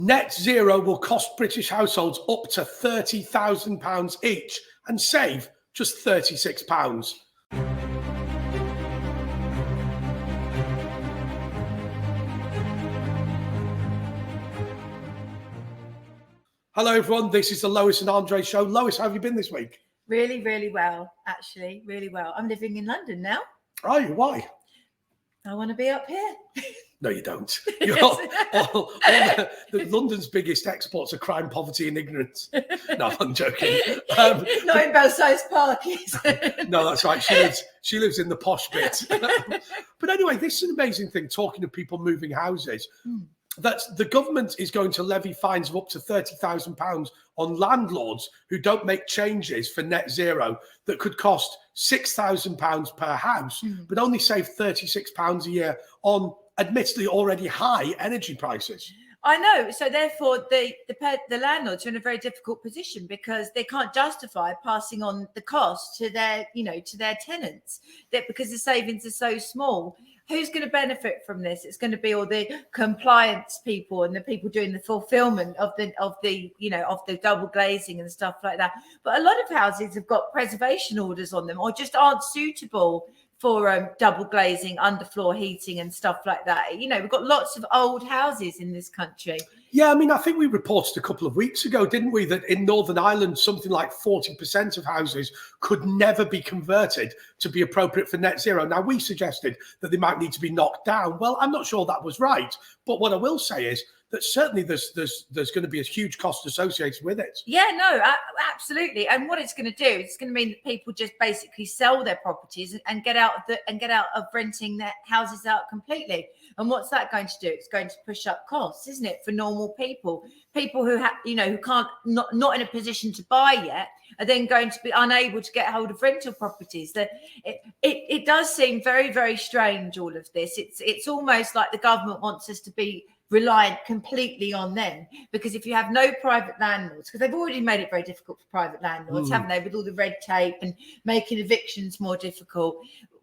Net zero will cost British households up to £30,000 each and save just £36. Hello everyone, this is the Lois and Andre show. Lois, how have you been this week? Really, really well, actually, really well. I'm living in London now. Are you? Why? I want to be up here. No, you don't. London's biggest exports are crime, poverty, and ignorance. No, I'm joking. Not in Belsize Park. No, that's right. She lives in the posh bit. But anyway, this is an amazing thing. Talking to people moving houses, that the government is going to levy fines of up to £30,000 on landlords who don't make changes for net zero that could cost £6,000 per house, but only save £36 a year on admittedly already high energy prices. I know. So therefore, the landlords are in a very difficult position because they can't justify passing on the cost to their tenants, that because the savings are so small. Who's going to benefit from this? It's going to be all the compliance people and the people doing the fulfillment of the double glazing and stuff like that. But a lot of houses have got preservation orders on them or just aren't suitable for double glazing, underfloor heating and stuff like that. You know, we've got lots of old houses in this country. Yeah, I mean, I think we reported a couple of weeks ago, didn't we, that in Northern Ireland, something like 40% of houses could never be converted to be appropriate for net zero. Now, we suggested that they might need to be knocked down. Well, I'm not sure that was right. But what I will say is that certainly there's going to be a huge cost associated with it. Yeah, no, absolutely. And what it's going to do, it's going to mean that people just basically sell their properties and get out of renting their houses out completely. And what's that going to do? It's going to push up costs, isn't it, for normal people who who can't not in a position to buy yet are then going to be unable to get hold of rental properties. That it does seem very, very strange, all of this. It's almost like the government wants us to be reliant completely on them, because if you have no private landlords, because they've already made it very difficult for private landlords, haven't they, with all the red tape and making evictions more difficult,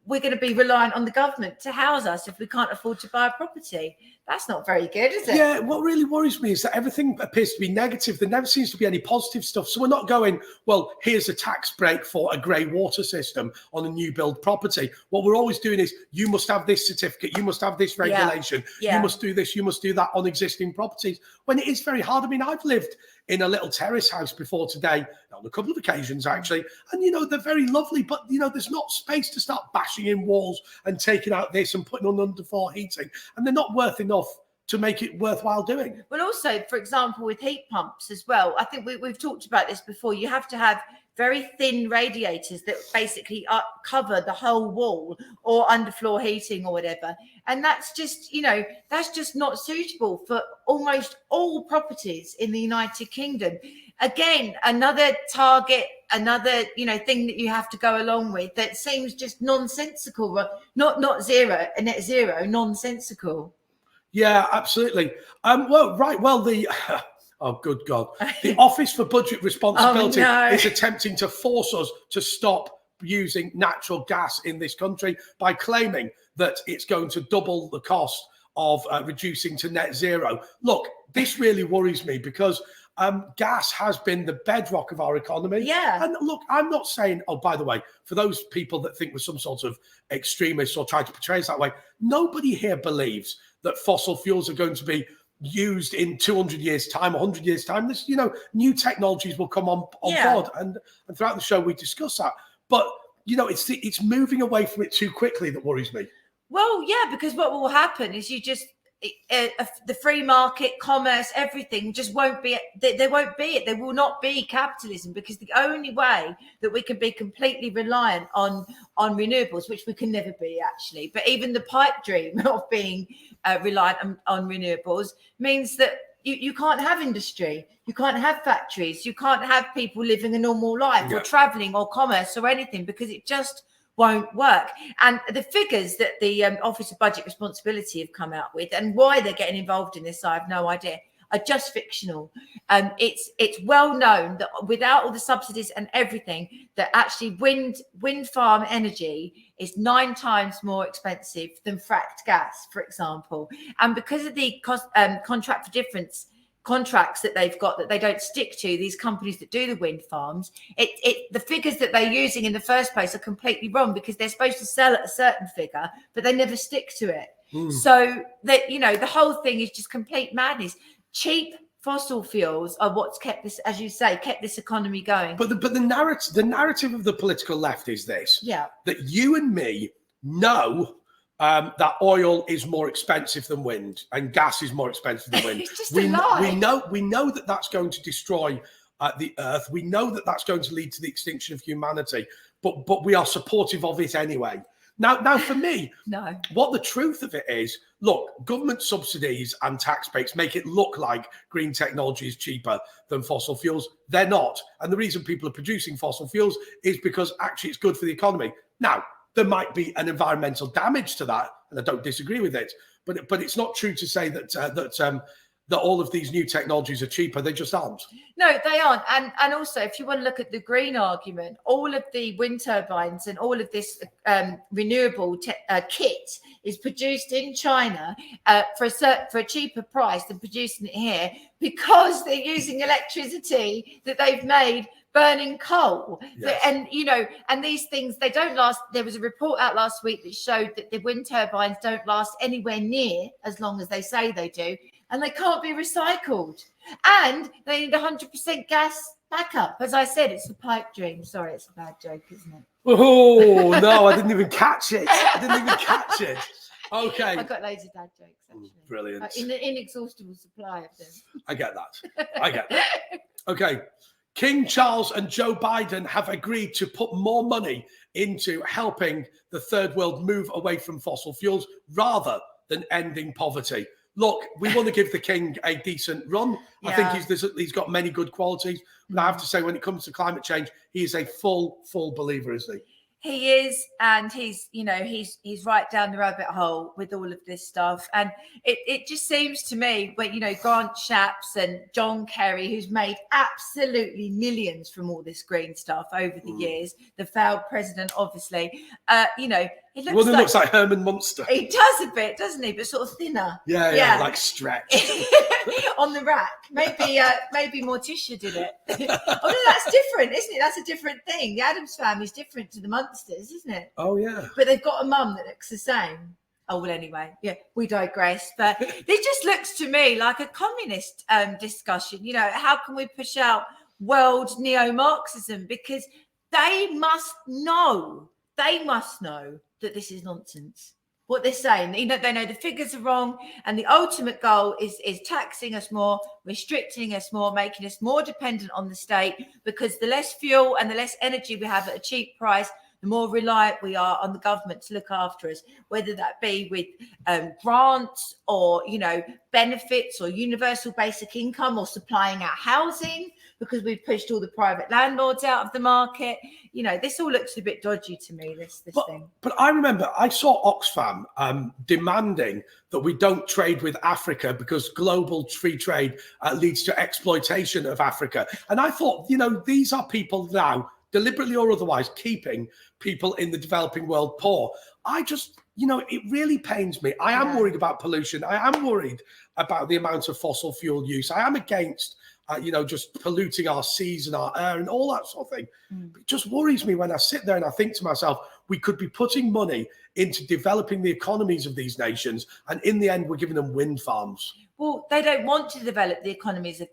we're going to be reliant on the government to house us if we can't afford to buy a property. That's not very good, is it? Yeah, what really worries me is that everything appears to be negative. There never seems to be any positive stuff. So we're not going, well, here's a tax break for a grey water system on a new build property. What we're always doing is, you must have this certificate, you must have this regulation, you must do this, you must do that on existing properties, when it is very hard. I mean, I've lived in a little terrace house before today, on a couple of occasions actually, and they're very lovely, but there's not space to start bashing in walls and taking out this and putting on underfloor heating, and they're not worth enough to make it worthwhile doing. Well, also, for example, with heat pumps as well, I think we've talked about this before. You have to have very thin radiators that basically cover the whole wall, or underfloor heating or whatever. And that's just not suitable for almost all properties in the United Kingdom. Again, another target, another thing that you have to go along with that seems just nonsensical, not net zero, nonsensical. Yeah, absolutely. Oh, good God. The Office for Budget Responsibility is attempting to force us to stop using natural gas in this country by claiming that it's going to double the cost of reducing to net zero. Look, this really worries me because gas has been the bedrock of our economy. Yeah. And look, I'm not saying, oh, by the way, for those people that think we're some sort of extremists or try to portray us that way, nobody here believes that fossil fuels are going to be used in 200 years time, 100 years time. This, new technologies will come on board, and throughout the show we discuss that. But it's moving away from it too quickly that worries me. Well, yeah, because what will happen is the free market, commerce, everything just won't be. There won't be it. There will not be capitalism, because the only way that we can be completely reliant on renewables, which we can never be actually, but even the pipe dream of being reliant on renewables means that you can't have industry, you can't have factories, you can't have people living a normal life or traveling or commerce or anything, because it just won't work. And the figures that the Office of Budget Responsibility have come out with, and why they're getting involved in this, I have no idea, are just fictional. It's well known that without all the subsidies and everything, that actually wind farm energy is 9 times more expensive than fracked gas, for example. And because of the contract for difference contracts that they've got that they don't stick to, these companies that do the wind farms, the figures that they're using in the first place are completely wrong, because they're supposed to sell at a certain figure, but they never stick to it. So that, you know, the whole thing is just complete madness. Cheap fossil fuels are what's kept this, as you say, kept this economy going. But the narrative of the political left is this: that you and me know that oil is more expensive than wind and gas is more expensive than wind. It's just a lie. We know that that's going to destroy the earth. We know that that's going to lead to the extinction of humanity. But we are supportive of it anyway. Now, for me, what the truth of it is, look, government subsidies and tax breaks make it look like green technology is cheaper than fossil fuels. They're not. And the reason people are producing fossil fuels is because actually it's good for the economy. Now, there might be an environmental damage to that, and I don't disagree with it. But it's not true to say that all of these new technologies are cheaper. They just aren't. No, they aren't. And also, if you want to look at the green argument, all of the wind turbines and all of this renewable kit is produced in China for a cheaper price than producing it here, because they're using electricity that they've made burning coal. Yes. And, you know, and these things, they don't last. There was a report out last week that showed that the wind turbines don't last anywhere near as long as they say they do. And they can't be recycled. And they need 100% gas backup. As I said, it's a pipe dream. Sorry, it's a bad joke, isn't it? Oh, no, I didn't even catch it. Okay. I've got loads of dad jokes, actually. Brilliant. In an inexhaustible supply of them. I get that. Okay. King Charles and Joe Biden have agreed to put more money into helping the third world move away from fossil fuels rather than ending poverty. Look, we want to give the king a decent run. I think he's got many good qualities. But I have to say, when it comes to climate change, he is a full believer, isn't he? He is, and he's right down the rabbit hole with all of this stuff. And it just seems to me, when, you know, Grant Shapps and John Kerry, who's made absolutely millions from all this green stuff over the years, the failed president, obviously, you know, he looks like Herman Munster. He does a bit, doesn't he? But sort of thinner. Yeah, like stretched. On the rack. Maybe Morticia did it. Oh, no, that's different, isn't it? That's a different thing. The Addams family's different to the Munsters, isn't it? Oh, yeah. But they've got a mum that looks the same. Oh, well, anyway, we digress. But it just looks to me like a communist discussion. You know, how can we push out world neo-Marxism? Because they must know that this is nonsense. What they're saying, you know, they know the figures are wrong, and the ultimate goal is taxing us more, restricting us more, making us more dependent on the state, because the less fuel and the less energy we have at a cheap price, the more reliant we are on the government to look after us, whether that be with grants or, you know, benefits or universal basic income, or supplying our housing, because we've pushed all the private landlords out of the market. You know, this all looks a bit dodgy to me, this thing. But I remember I saw Oxfam demanding that we don't trade with Africa because global free trade leads to exploitation of Africa. And I thought, you know, these are people now, deliberately or otherwise, keeping people in the developing world poor. I just, you know, it really pains me. I am worried about pollution. I am worried about the amount of fossil fuel use. I am against you know, just polluting our seas and our air and all that sort of thing. It just worries me when I sit there and I think to myself, we could be putting money into developing the economies of these nations, and in the end, we're giving them wind farms. Well, they don't want to develop the economies of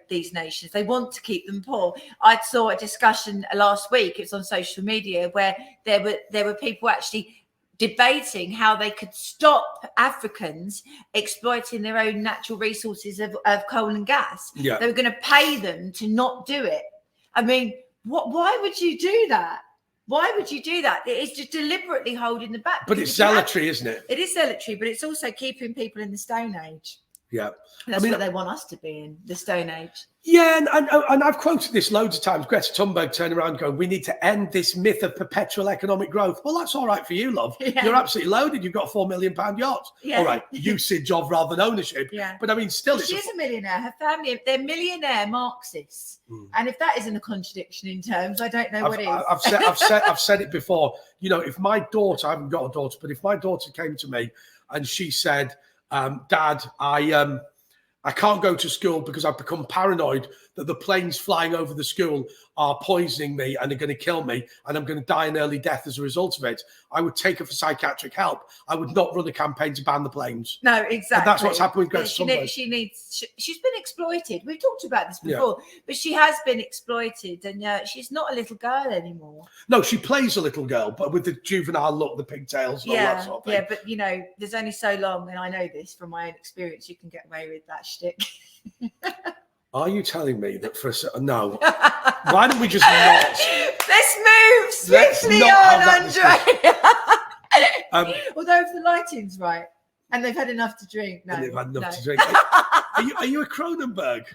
these nations. They want to keep them poor. I saw a discussion last week. It's on social media, where there were people actually debating how they could stop Africans exploiting their own natural resources of coal and gas. Yeah. They were going to pay them to not do it. I mean, why would you do that? Why would you do that? It's just deliberately holding the back. But it's zealotry, isn't it? It is zealotry, but it's also keeping people in the Stone Age. Yeah. That's what they want us to be in, the Stone Age. Yeah, and I've quoted this loads of times. Greta Thunberg turning around going, we need to end this myth of perpetual economic growth. Well, that's all right for you, love. Yeah. You're absolutely loaded. You've got a £4 million yacht. Yeah. All right, usage of rather than ownership. Yeah. But I mean, still, she is a millionaire. Her family, they're millionaire Marxists. And if that isn't a contradiction in terms, I don't know what is. I've said it before. You know, if my daughter, I haven't got a daughter, but if my daughter came to me and she said, Dad, I can't go to school because I've become paranoid that the planes flying over the school are poisoning me and are going to kill me and I'm going to die an early death as a result of it. I would take her for psychiatric help. I would not run a campaign to ban the planes. No, exactly. And that's what's happened with Greta Thunberg. She's been exploited. We've talked about this before, but she has been exploited, and she's not a little girl anymore. No, she plays a little girl, but with the juvenile look, the pigtails, and all that sort of thing. Yeah, but there's only so long, and I know this from my own experience, you can get away with that shtick. Are you telling me that for a no? Why don't we just not? Let's move swiftly on, Andre. Although if the lighting's right and they've had enough to drink, no, and they've had enough to drink. Are you a Cronenberg?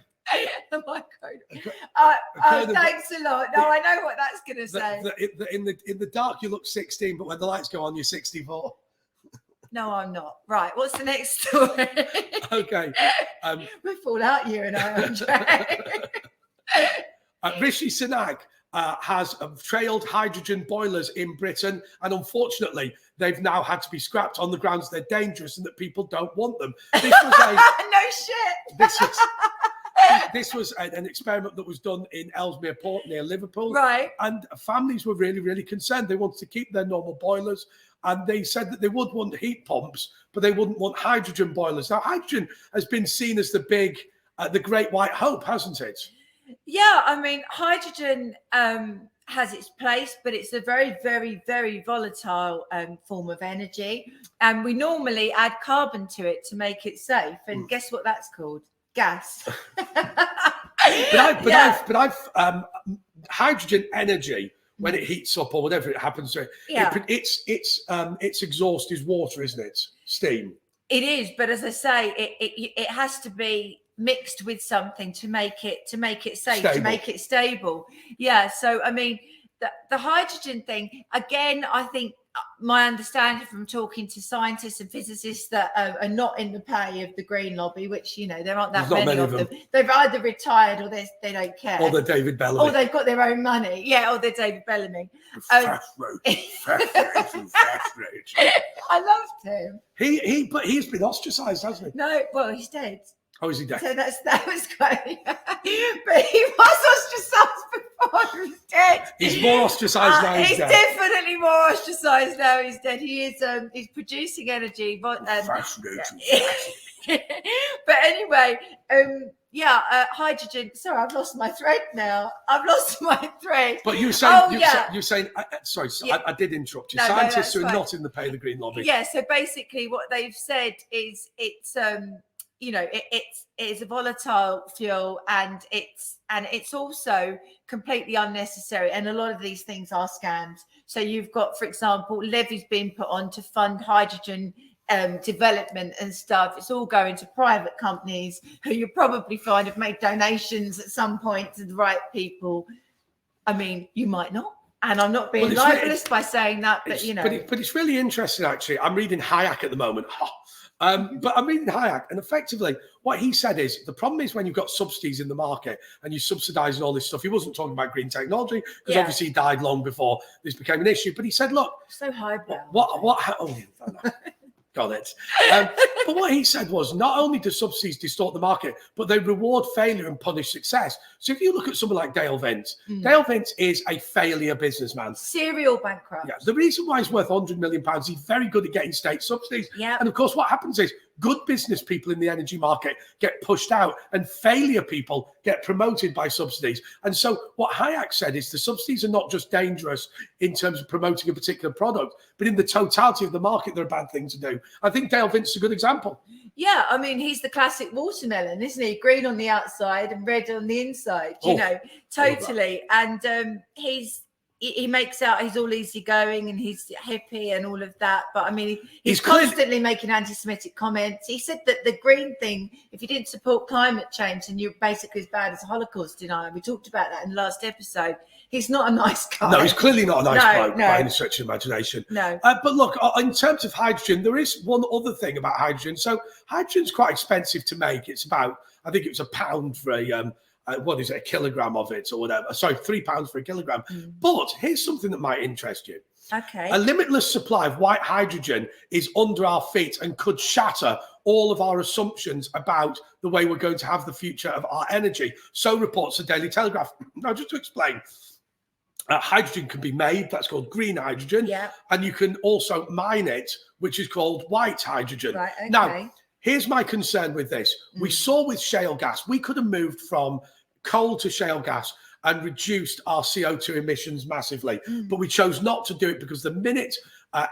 Am I Cronenberg? Thanks a lot. No, I know what that's going to say. In the dark, you look 16, but when the lights go on, you're 64. No, I'm not. Right, what's the next story? Okay. We fall out, you and I, Andre. Rishi Sunak has trailed hydrogen boilers in Britain, and unfortunately, they've now had to be scrapped on the grounds they're dangerous and that people don't want them. This was no shit. This was an experiment that was done in Ellesmere Port near Liverpool. Right. And families were really, really concerned. They wanted to keep their normal boilers. And they said that they would want heat pumps, but they wouldn't want hydrogen boilers. Now, hydrogen has been seen as the great white hope, hasn't it? Yeah, I mean, hydrogen has its place, but it's a very, very, very volatile form of energy. And we normally add carbon to it to make it safe. And guess what that's called? Gas. Hydrogen energy, when it heats up or whatever it happens to, its exhaust is water, isn't it? Steam. It is, but as I say, it has to be mixed with something to make it safe, to make it stable. Yeah. So I mean, the hydrogen thing again. I think my understanding from talking to scientists and physicists that are not in the pay of the green lobby, which there aren't that many of them. They've either retired or they don't care, or they're David Bellamy, or they've got their own money. Or they're David Bellamy. I loved him. But he's been ostracised, hasn't he? No, well, he's dead. Oh, is he dead? So that was great. But he was ostracised before he was dead. He's more ostracised now he's dead. He's definitely more ostracised now he's dead. He is he's producing energy. Fascinating. But anyway, hydrogen. Sorry, I've lost my thread now. But you were saying, you're saying, sorry, I did interrupt you. Scientists who are not in the pay of the green lobby. Yeah, so basically what they've said is it's a volatile fuel, and it's also completely unnecessary. And a lot of these things are scams. So you've got, for example, levies being put on to fund hydrogen development and stuff. It's all going to private companies who you probably find have made donations at some point to the right people. I mean, you might not. And I'm not being libelous by saying that, but But it's really interesting, actually. I'm reading Hayek at the moment. But I'm reading Hayek, and effectively what he said is the problem is when you've got subsidies in the market and you're subsidizing all this stuff. He wasn't talking about green technology because obviously he died long before this became an issue. But he said, look, so highbrow. Got it. But what he said was not only do subsidies distort the market, but they reward failure and punish success. So if you look at someone like Dale Vince, Dale Vince is a failure businessman. Serial bankrupt. Yeah. The reason why he's worth £100 million, he's very good at getting state subsidies. Yeah. And of course, what happens is good business people in the energy market get pushed out and failure people get promoted by subsidies. And so what Hayek said is the subsidies are not just dangerous in terms of promoting a particular product, but in the totality of the market, they're a bad thing to do. I think Dale Vince is a good example. Yeah, I mean, he's the classic watermelon, isn't he? Green on the outside and red on the inside, totally. And he makes out he's all easygoing and he's hippie and all of that. But I mean, he's constantly making anti-Semitic comments. He said that the green thing, if you didn't support climate change, then you're basically as bad as a Holocaust denier. We talked about that in the last episode. He's not a nice guy. No, he's clearly not a nice bloke by any stretch of imagination. No. But look, in terms of hydrogen, there is one other thing about hydrogen. So hydrogen's quite expensive to make. It's about, I think it was £1 for a kilogram of it or whatever. Sorry, £3 for a kilogram. But here's something that might interest you. Okay. A limitless supply of white hydrogen is under our feet and could shatter all of our assumptions about the way we're going to have the future of our energy. So reports the Daily Telegraph. Now, just to explain, hydrogen can be made, that's called green hydrogen, and you can also mine it, which is called white hydrogen. Right, okay. Now, here's my concern with this. We saw with shale gas, we could have moved from coal to shale gas and reduced our CO2 emissions massively, but we chose not to do it because the minute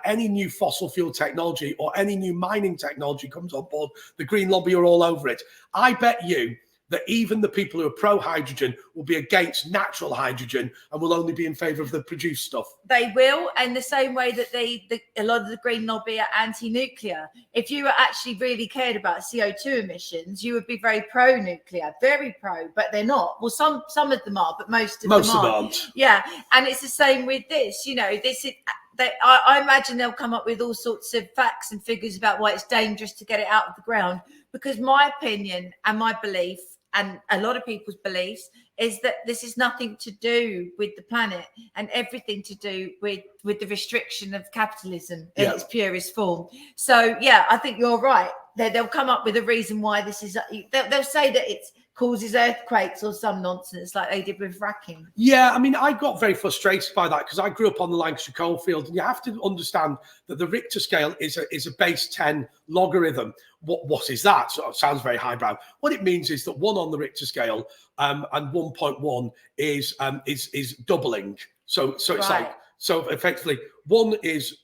any new fossil fuel technology or any new mining technology comes on board, the green lobby are all over it. I bet you that even the people who are pro-hydrogen will be against natural hydrogen and will only be in favour of the produced stuff. They will, and the same way that a lot of the green lobby are anti-nuclear. If you actually really cared about CO2 emissions, you would be very pro-nuclear, very pro, but they're not. Well, some of them are, but most of them aren't. Yeah, and it's the same with this. You know, this is... I imagine they'll come up with all sorts of facts and figures about why it's dangerous to get it out of the ground, because my opinion and my belief, and a lot of people's beliefs, is that this is nothing to do with the planet and everything to do with the restriction of capitalism in its purest form. So, yeah, I think you're right. They'll come up with a reason why this is... They'll say that it causes earthquakes or some nonsense like they did with fracking. Yeah, I mean, I got very frustrated by that because I grew up on the Lancashire coalfield, and you have to understand that the Richter scale is a base 10 logarithm. What is that? So it sounds very highbrow. What it means is that 1 on the Richter scale and 1.1 is doubling. So it's like, so effectively 1 is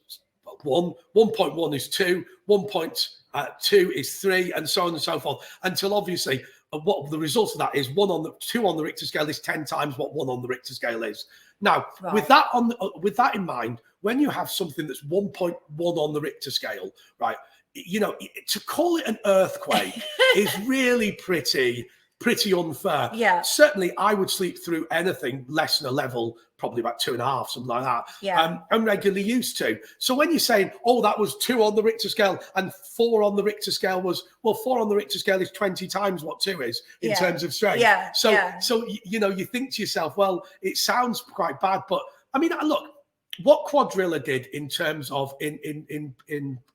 1, 1.1 is 2, 1.2 is 3, and so on and so forth, until obviously what the result of that is 2 on the Richter scale is 10 times what 1 on the Richter scale is. Now, with that in mind, when you have something that's 1.1 on the Richter scale, right, you know, to call it an earthquake is really pretty unfair. Yeah. Certainly, I would sleep through anything less than a level, probably about 2.5, something like that. Yeah. I'm regularly used to. So when you're saying, oh, that was 2 on the Richter scale and 4 on the Richter scale was, well, 4 on the Richter scale is 20 times what 2 is in terms of strength. Yeah. So you know, you think to yourself, well, it sounds quite bad, but I mean, look. What Quadrilla did in terms of in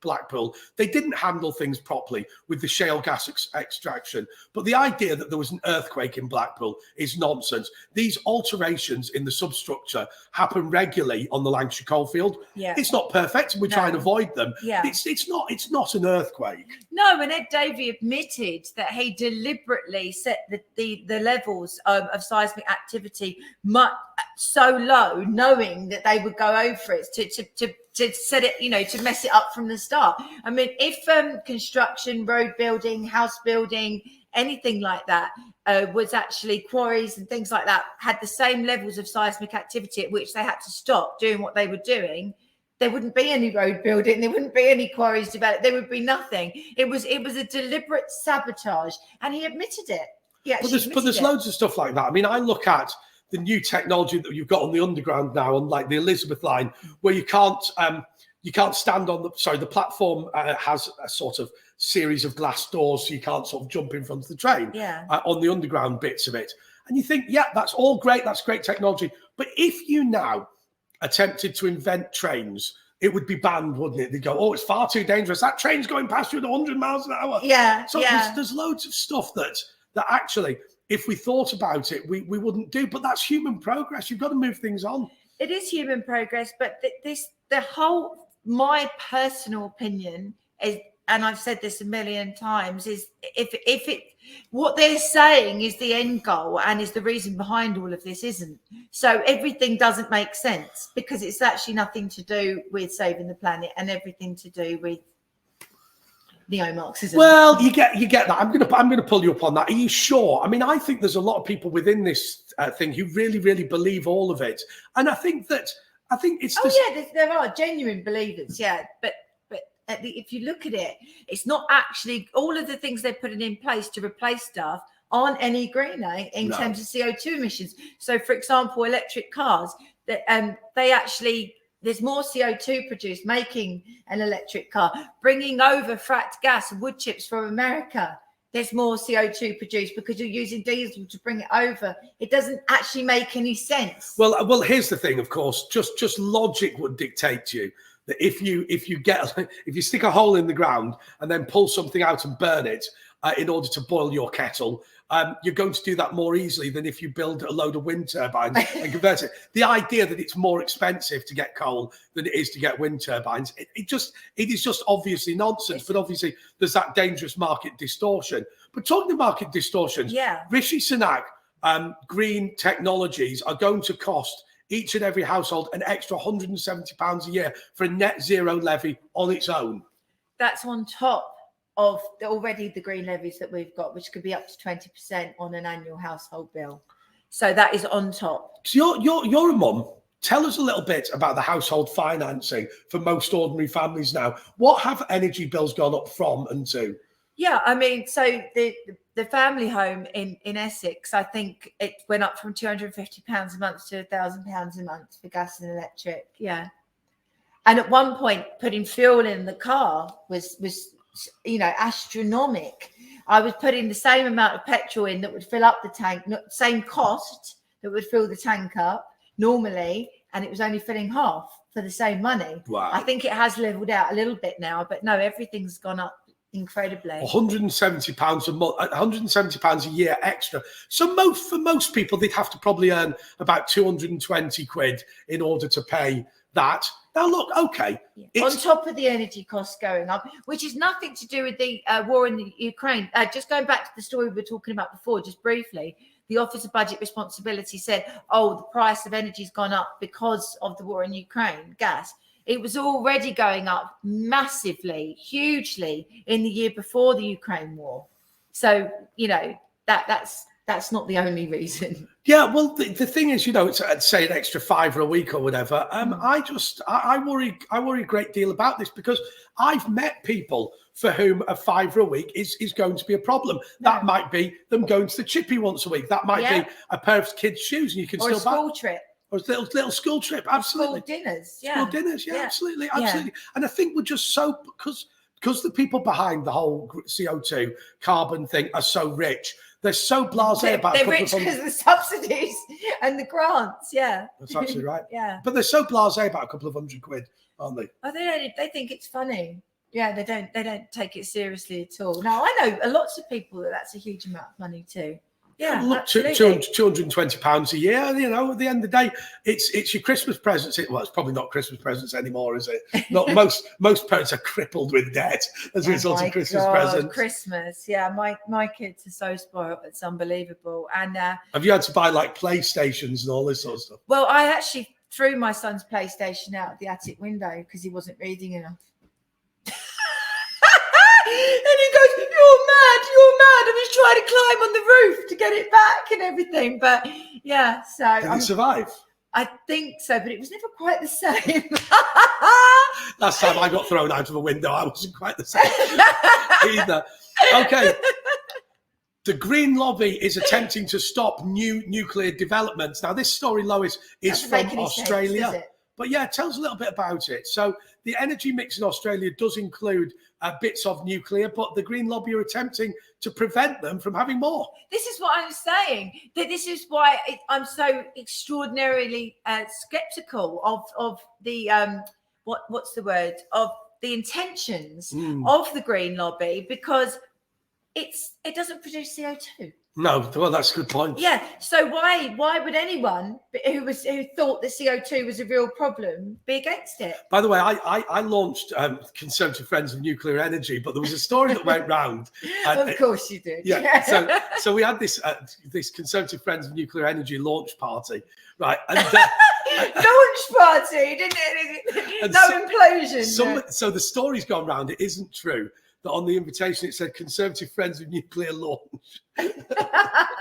Blackpool, they didn't handle things properly with the shale gas extraction. But the idea that there was an earthquake in Blackpool is nonsense. These alterations in the substructure happen regularly on the Lancashire coalfield. Yeah. It's not perfect, and we try and avoid them. Yeah. It's not an earthquake. No, and Ed Davey admitted that he deliberately set the levels of seismic activity so low, knowing that they would go over it to set it, you know, to mess it up from the start. I mean, if construction, road building, house building, anything like that was actually quarries and things like that had the same levels of seismic activity at which they had to stop doing what they were doing, there wouldn't be any road building, there wouldn't be any quarries developed, there would be nothing. It was a deliberate sabotage, and he admitted it. But there's loads of stuff like that. I mean, I look at the new technology that you've got on the underground now, on like the Elizabeth line, where you can't stand on the platform has a sort of series of glass doors, so you can't sort of jump in front of the train on the underground bits of it. And you think, yeah, that's all great, that's great technology. But if you now attempted to invent trains, it would be banned, wouldn't it? They'd go, oh, it's far too dangerous. That train's going past you at 100 miles an hour. Yeah. So there's loads of stuff that actually, if we thought about it, we wouldn't do. But that's human progress. You've got to move things on. It is human progress, but my personal opinion is, and I've said this a million times, is what they're saying is the end goal and is the reason behind all of this isn't. So everything doesn't make sense because it's actually nothing to do with saving the planet and everything to do with neo-Marxism. Well, you get that. I'm gonna pull you up on that. Are you sure? I mean, I think there's a lot of people within this thing who really, really believe all of it, and I think it's. There are genuine believers, but if you look at it, it's not actually all of the things they're putting in place to replace stuff aren't any greener in terms of CO2 emissions. So, for example, electric cars, they actually. There's more CO2 produced making an electric car. Bringing over fracked gas and wood chips from America, there's more CO2 produced because you're using diesel to bring it over. It doesn't actually make any sense. Well, here's the thing, of course. Just logic would dictate to you that if you stick a hole in the ground and then pull something out and burn it in order to boil your kettle, you're going to do that more easily than if you build a load of wind turbines and convert it. The idea that it's more expensive to get coal than it is to get wind turbines, it is just obviously nonsense. But obviously there's that dangerous market distortion. But talking to market distortions, Rishi Sunak, green technologies are going to cost each and every household an extra £170 a year for a net zero levy on its own. That's on top of already the green levies that we've got, which could be up to 20% on an annual household bill. So that is on top. So you're a mum. Tell us a little bit about the household financing for most ordinary families now. What have energy bills gone up from and to? Yeah, I mean, so the family home in Essex, I think it went up from £250 a month to £1,000 a month for gas and electric. Yeah. And at one point, putting fuel in the car was astronomical. I was putting the same amount of petrol in that would fill up the tank, same cost that would fill the tank up normally, and it was only filling half for the same money. Wow. I think it has leveled out a little bit now, but no, everything's gone up incredibly. £170 a month, £170 a year extra. So for most people, they'd have to probably earn about 220 quid in order to pay that. Now, look, okay. On top of the energy costs going up, which is nothing to do with the war in the Ukraine. Just going back to the story we were talking about before, just briefly, the Office of Budget Responsibility said, the price of energy's gone up because of the war in Ukraine, gas. It was already going up massively, hugely in the year before the Ukraine war. So, that's not the only reason. Yeah, well, the thing is, it's say an extra £5 a week or whatever. I worry a great deal about this because I've met people for whom a £5 a week is going to be a problem. No. That might be them going to the chippy once a week. That might be a pair of kids' shoes, and you can still buy a school trip. Or a little school trip, absolutely. School dinners, School dinners, absolutely. And I think we're just so because the people behind the whole CO2 carbon thing are so rich. They're so blasé about. They're rich because of the subsidies and the grants. Yeah, that's absolutely right. Yeah, but they're so blasé about a couple of £100, aren't they? Oh, they think it's funny. Yeah, they don't take it seriously at all. Now I know lots of people that's a huge amount of money too. Yeah, look, £220 a year. At the end of the day, it's your Christmas presents. Well, it's probably not Christmas presents anymore, is it? Not most parents are crippled with debt as a result of Christmas presents. Christmas, yeah. My kids are so spoiled; it's unbelievable. And have you had to buy like PlayStations and all this sort of stuff? Well, I actually threw my son's PlayStation out the attic window because he wasn't reading enough. And he goes, you're mad. I was trying to climb on the roof to get it back and everything. But yeah, so. Did he survive? I think so, but it was never quite the same. Last time I got thrown out of a window, I wasn't quite the same either. Okay. The Green Lobby is attempting to stop new nuclear developments. Now, this story, Lois, is from Australia. Sense, but yeah, tell us a little bit about it. So the energy mix in Australia does include bits of nuclear, but the Green Lobby are attempting to prevent them from having more. This is what I'm saying. That this is why I'm so extraordinarily skeptical of the what's the word, of the intentions of the Green Lobby, because it doesn't produce CO2. No, well, that's a good point. Yeah. So why would anyone who thought that CO2 was a real problem be against it? By the way, I launched Conservative Friends of Nuclear Energy, but there was a story that went round. Of course you did. Yeah. So we had this Conservative Friends of Nuclear Energy launch party, right? And, launch party, didn't it? Implosion. So the story's gone round. It isn't true that on the invitation it said Conservative Friends of Nuclear Launch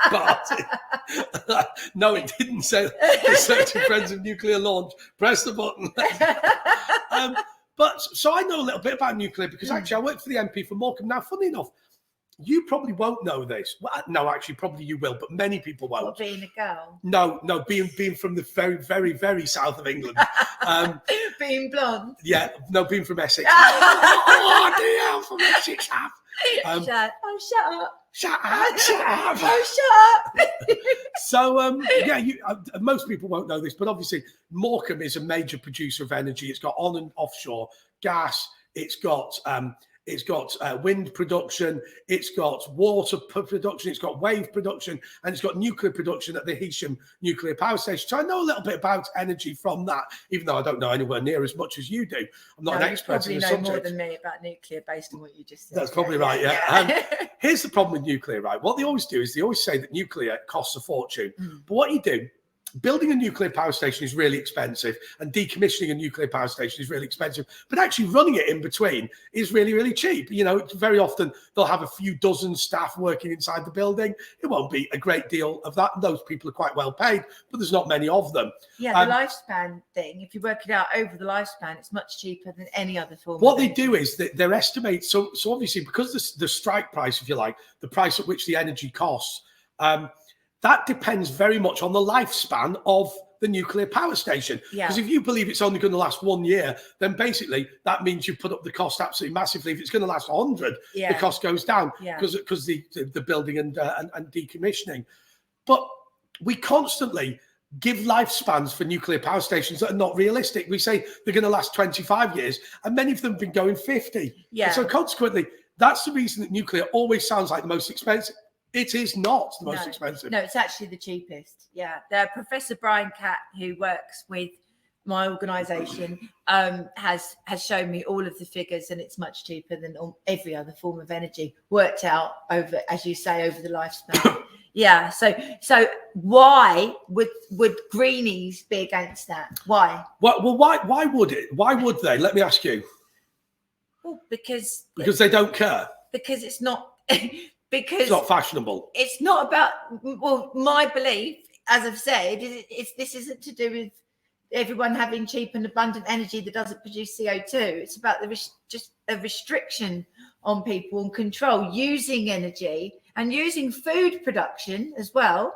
Party. No, it didn't say Conservative Friends of Nuclear Launch. Press the button. But so I know a little bit about nuclear because actually I worked for the MP for Morecambe. Now, funny enough, you probably won't know this. Well, no, actually, probably you will, but many people won't. What, being a girl? No, being from the very, very, very south of England. Being blonde? Yeah, no, being from Essex. Oh, dear, from Essex. Shut up. Shut up. Oh, shut up. So, yeah, most people won't know this, but obviously Morecambe is a major producer of energy. It's got on and offshore gas. It's got wind production. It's got water production. It's got wave production, and it's got nuclear production at the Heysham nuclear power station. So I know a little bit about energy from that, even though I don't know anywhere near as much as you do. I'm not an expert in the subject. You probably know more than me about nuclear based on what you just said. That's probably right, yeah. Here's the problem with nuclear, right? What they always do is they always say that nuclear costs a fortune. But what you do, building a nuclear power station is really expensive, and decommissioning a nuclear power station is really expensive. But actually running it in between is really, really cheap. You know, very often they'll have a few dozen staff working inside the building. It won't be a great deal of that. Those people are quite well paid, but there's not many of them. Yeah, the lifespan thing, if you work it out over the lifespan, it's much cheaper than any other form. What they do is they're estimate. So obviously, because the strike price, if you like, the price at which the energy costs, that depends very much on the lifespan of the nuclear power station. Because if you believe it's only going to last 1 year, then basically that means you put up the cost absolutely massively. If it's going to last 100, the cost goes down because the building and decommissioning. But we constantly give lifespans for nuclear power stations that are not realistic. We say they're going to last 25 years, and many of them have been going 50. And so consequently, that's the reason that nuclear always sounds like the most expensive. It is not the most expensive. No, it's actually the cheapest. Yeah. Professor Brian Catt, who works with my organisation, has shown me all of the figures, and it's much cheaper than every other form of energy, worked out over, as you say, over the lifespan. Yeah. So why would greenies be against that? Why? Well, why would it? Why would they? Let me ask you. Well, because they don't care. Because it's not. Because it's not fashionable. It's not about, well, my belief, as I've said, this isn't to do with everyone having cheap and abundant energy that doesn't produce CO2. It's about just a restriction on people and control using energy and using food production as well.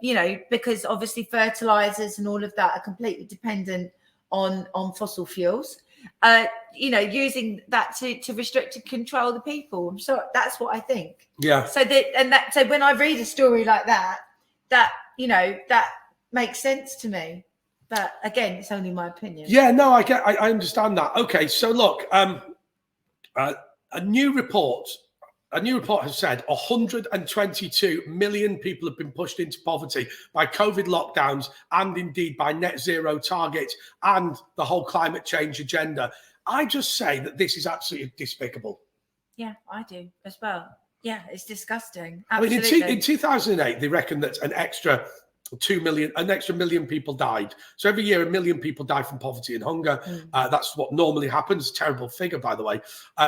You know, because obviously fertilizers and all of that are completely dependent on fossil fuels. You know, using that to restrict and control the people. So that's what I think. Yeah. So when I read a story like that you know, that makes sense to me. But again, it's only my opinion. Yeah, no, I understand that. Okay, so look, a new report has said 122 million people have been pushed into poverty by COVID lockdowns and indeed by net zero targets and the whole climate change agenda. I just say that this is absolutely despicable. Yeah, I do as well. Yeah, it's disgusting. Absolutely. I mean, in 2008, they reckon that an extra 2 million people died. So every year, 1 million people die from poverty and hunger. That's what normally happens. Terrible figure, by the way.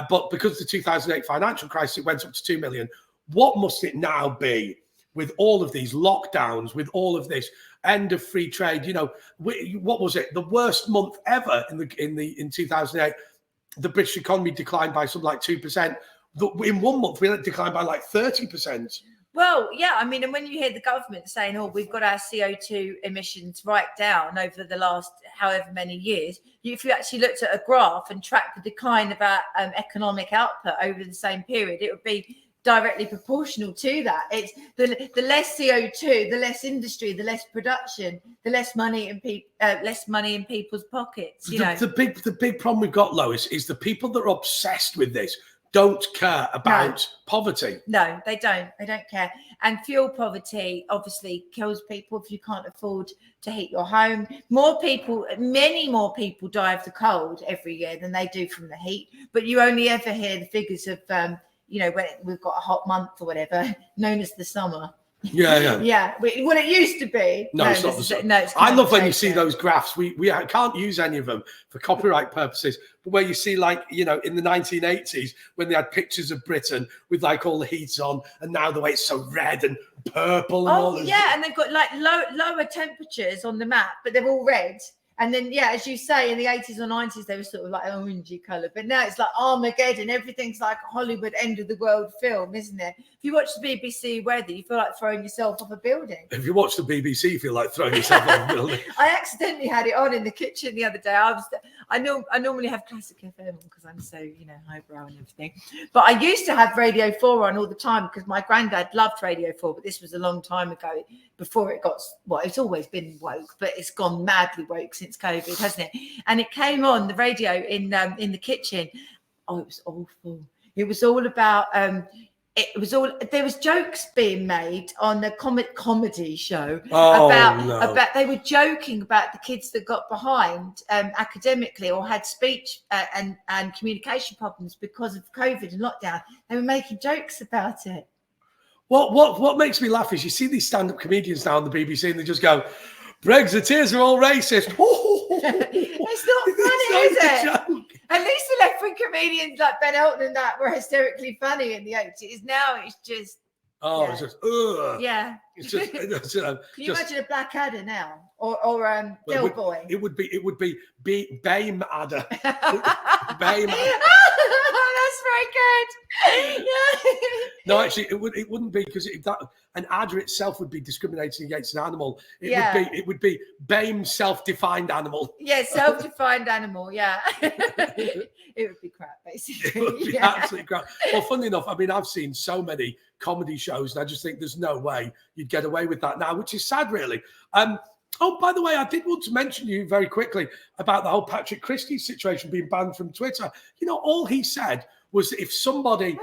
But because of the 2008 financial crisis, it went up to 2 million. What must it now be with all of these lockdowns, with all of this end of free trade? You know, what was it? The worst month ever in 2008. The British economy declined by something like 2%. In 1 month, we declined by like 30%. Well, yeah, I mean, and when you hear the government saying, oh, we've got our CO2 emissions right down over the last however many years, if you actually looked at a graph and tracked the decline of our economic output over the same period, it would be directly proportional to that. It's the less CO2, the less industry, the less production, the less money in people's pockets. You know, the big problem we've got, Lois, is the people that are obsessed with this don't care about poverty. No, they don't. They don't care. And fuel poverty obviously kills people if you can't afford to heat your home. Many more people die of the cold every year than they do from the heat. But you only ever hear the figures of, you know, when we've got a hot month or whatever, known as the summer. Yeah. Yeah. Well, it used to be. No, it's not the same. No, I love when you see those graphs. We can't use any of them for copyright purposes, but where you see, like, you know, in the 1980s when they had pictures of Britain with like all the heats on, and now the way it's so red and purple. And all this. Yeah, and they've got like lower temperatures on the map, but they're all red. And then, yeah, as you say, in the 80s or 90s, they were sort of like orangey colour. But now it's like Armageddon. Everything's like a Hollywood end of the world film, isn't it? If you watch the BBC weather, you feel like throwing yourself off a building. If you watch the BBC, you feel like throwing yourself off a building. I accidentally had it on in the kitchen the other day. I normally have classic FM because I'm so, highbrow and everything. But I used to have Radio 4 on all the time because my granddad loved Radio 4, but this was a long time ago before it got, it's always been woke, but it's gone madly woke since COVID, hasn't it? And it came on the radio in the kitchen. Oh, it was awful. It was all about, there was jokes being made on the comedy show about they were joking about the kids that got behind academically or had speech and communication problems because of COVID and lockdown. They were making jokes about it. What makes me laugh is you see these stand-up comedians now on the BBC and they just go, Brexiteers are all racist. It's not funny, is it? At least the left-wing comedians like Ben Elton and that were hysterically funny in the 80s. Now it's just... it's just, ugh. Yeah. It's just, Can you imagine a Blackadder now? Or Del Boy? It would be Bame Adder. Bame Adder. That's very good. Yeah. No, actually, it wouldn't be because an adder itself would be discriminating against an animal. It would be Bame self-defined animal. Yeah, self-defined animal. Yeah, it would be crap, basically. It would be absolutely crap. Well, funnily enough, I mean, I've seen so many comedy shows, and I just think there's no way you'd get away with that now, which is sad, really. Oh, by the way, I did want to mention you very quickly about the whole Patrick Christie situation being banned from Twitter. All he said was that if somebody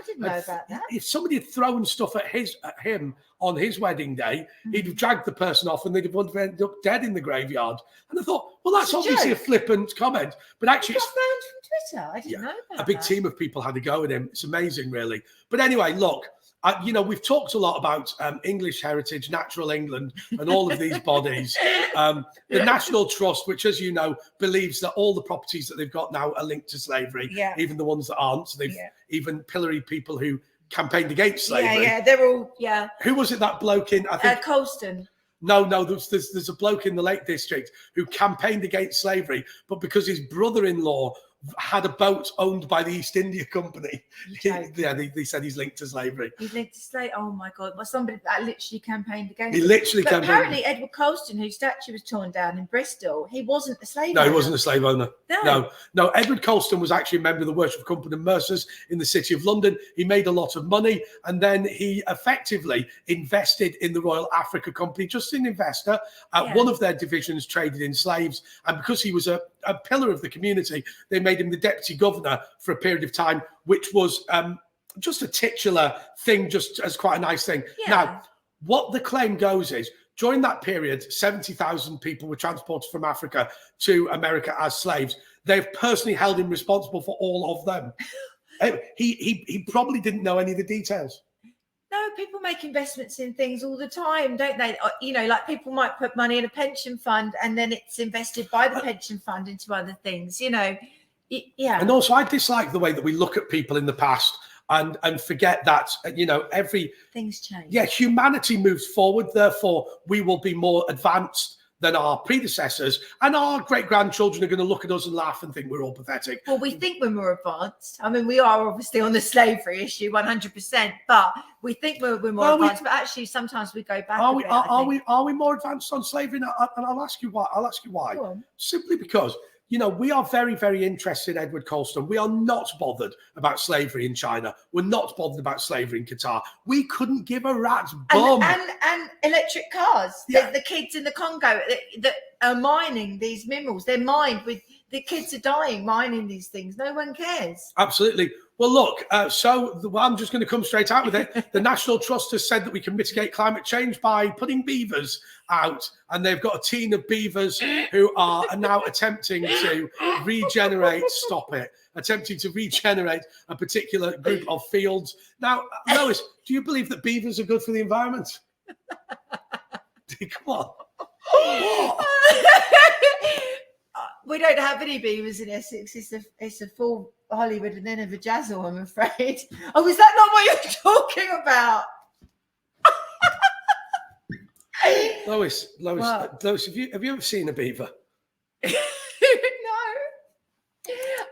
had thrown stuff at him on his wedding day, he'd have dragged the person off and they'd have ended up dead in the graveyard. And I thought, well, that's obviously a flippant comment, but actually, it's banned from Twitter. I didn't know about a big team of people had to go with him. It's amazing, really. But anyway, look. We've talked a lot about English heritage, Natural England, and all of these bodies. The National Trust, which, as you know, believes that all the properties that they've got now are linked to slavery, even the ones that aren't. So they've even pilloried people who campaigned against slavery. Yeah, they're all, Who was it, that bloke in, I think? Colston. No, there's a bloke in the Lake District who campaigned against slavery, but because his brother-in-law had a boat owned by the East India Company. They said he's linked to slavery. He's linked to slavery. Oh my God! Well, somebody that literally campaigned against. He literally campaigned. Apparently, Edward Colston, whose statue was torn down in Bristol, he wasn't a slave. No, he wasn't a slave owner. No. Edward Colston was actually a member of the Worship Company of Mercers in the City of London. He made a lot of money, and then he effectively invested in the Royal Africa Company, just an investor. One of their divisions traded in slaves, and because he was a pillar of the community, they made him the deputy governor for a period of time, which was just a titular thing, just as quite a nice thing. Now, what the claim goes is, during that period, 70,000 people were transported from Africa to America as slaves. They've personally held him responsible for all of them. He probably didn't know any of the details. No, people make investments in things all the time, don't they? Like people might put money in a pension fund and then it's invested by the pension fund into other things, And also, I dislike the way that we look at people in the past and forget that, things change. Yeah, humanity moves forward. Therefore, we will be more advanced than our predecessors, and our great-grandchildren are going to look at us and laugh and think we're all pathetic. Well, we think we're more advanced. I mean, we are obviously on the slavery issue 100%, but we think we're more advanced. But actually, sometimes we go back. Are we more advanced on slavery? And I'll ask you why. Simply because we are very, very interested in Edward Colston. We are not bothered about slavery in China. We're not bothered about slavery in Qatar. We couldn't give a rat's bum. And electric cars. The kids in the Congo that are mining these minerals. They're mined with, the kids are dying mining these things. No one cares. Absolutely. Well, look, I'm just going to come straight out with it. The National Trust has said that we can mitigate climate change by putting beavers out. And they've got a team of beavers who are now attempting to regenerate a particular group of fields. Now, Lois, do you believe that beavers are good for the environment? Come on. We don't have any beavers in Essex. It's a full Hollywood and then a vajazzle, I'm afraid. Oh, is that not what you're talking about? Lois, have you ever seen a beaver? No.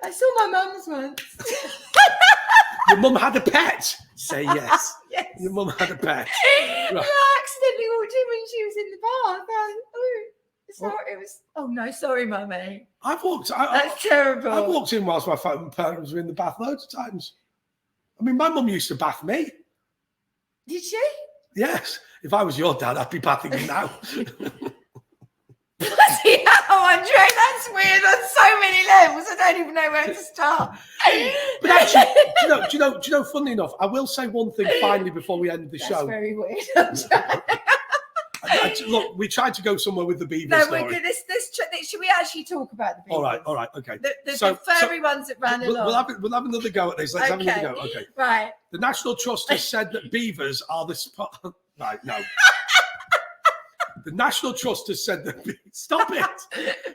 I saw my mum's once. Your mum had a pet? Say yes. Yes. Your mum had a pet. Right. I accidentally walked in when she was in the bath. So it was. Oh no, sorry, mummy. That's terrible. I've walked in whilst my parents were in the bath loads of times. I mean, my mum used to bath me. Did she? Yes. If I was your dad, I'd be bathing you now. Bloody hell, Andre, that's weird on so many levels. I don't even know where to start. But actually, do you know? Funnily enough, I will say one thing finally before we end the show. That's very weird. Look, we tried to go somewhere with the beaver No, story. Should we actually talk about the beavers? All right, okay. The furry ones that ran along. We'll have another go at this. Let's have another go. Okay. Right. The National Trust has said that beavers are the spot. Right, no. The National Trust has said that. Stop it.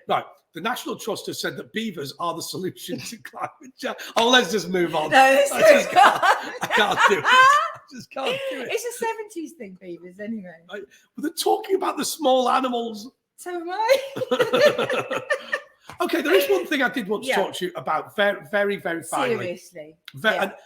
Right. The National Trust has said that beavers are the solution to climate change. Oh, let's just move on. No, I can't do it. I just can't do it. It's a 70s thing, beavers, anyway. Right. But they're talking about the small animals. So am I. Okay, there is one thing I did want to talk to you about very, very, very finally. Seriously.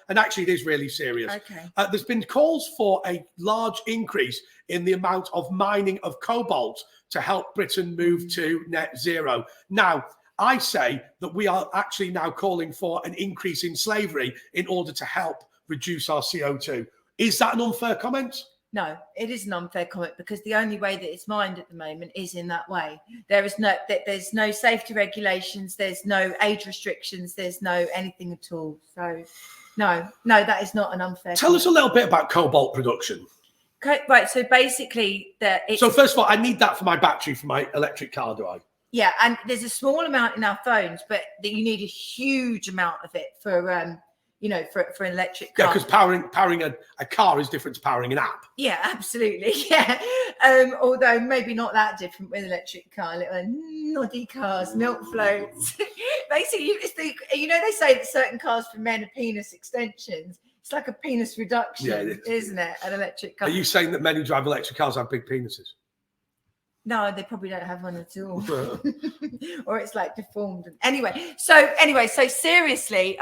And actually, it is really serious. Okay. There's been calls for a large increase in the amount of mining of cobalt to help Britain move to net zero. Now, I say that we are actually now calling for an increase in slavery in order to help reduce our CO2. Is that an unfair comment? No, it is an unfair comment because the only way that it's mined at the moment is in that way. There's no safety regulations, there's no age restrictions, there's no anything at all. So, no, that is not an unfair. Tell us a little bit about cobalt production. Okay, right. So basically, so first of all, I need that for my battery for my electric car, do I? Yeah, and there's a small amount in our phones, but that you need a huge amount of it for for an electric car. Yeah, because powering a car is different to powering an app. Yeah, absolutely. Yeah. Although maybe not that different with electric car, little noddy cars, milk floats. Basically, they say that certain cars for men are penis extensions. It's like a penis reduction, isn't it? An electric car. Are you saying that men who drive electric cars have big penises? No, they probably don't have one at all. Or it's like deformed. So seriously,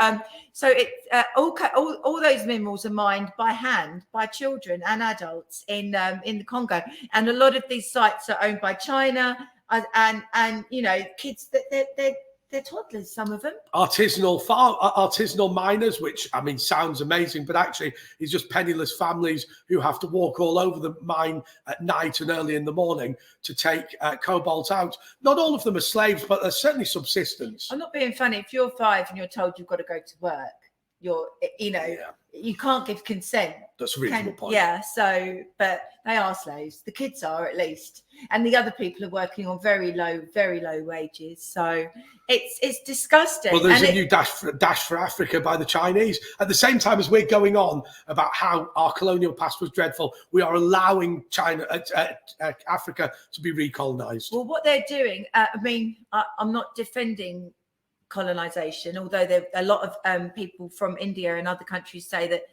so it all those minerals are mined by hand by children and adults in the Congo, and a lot of these sites are owned by China and kids that they're toddlers, some of them. Artisanal miners, which I mean sounds amazing, but actually is just penniless families who have to walk all over the mine at night and early in the morning to take cobalt out. Not all of them are slaves, but there's certainly subsistence. I'm not being funny. If you're 5 and you're told you've got to go to work, you can't give consent. That's a reasonable point. Yeah, so, but they are slaves. The kids are, at least. And the other people are working on very low wages. So it's disgusting. Well, there's a new dash for Africa by the Chinese. At the same time as we're going on about how our colonial past was dreadful, we are allowing Africa to be recolonized. Well, what they're doing, I'm not defending colonization, although there a lot of people from India and other countries say that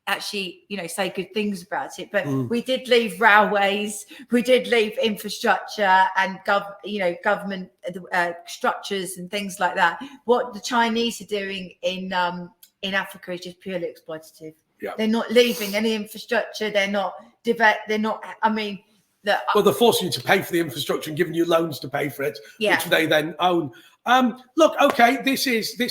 actually say good things about it, but we did leave railways, we did leave infrastructure and government structures and things like that. What the Chinese are doing in Africa is just purely exploitative. They're not leaving any infrastructure, they're not well, they're forcing you to pay for the infrastructure and giving you loans to pay for it, which they then own. Look, okay, this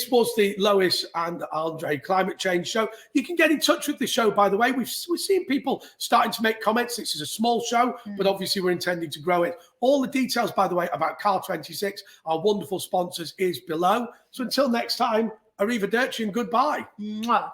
was the Lois and Andre climate change show. You can get in touch with the show, by the way. We're seeing people starting to make comments. This is a small show, but obviously we're intending to grow it. All the details, by the way, about Car 26, our wonderful sponsors, is below. So until next time, arrivederci and goodbye. Mwah.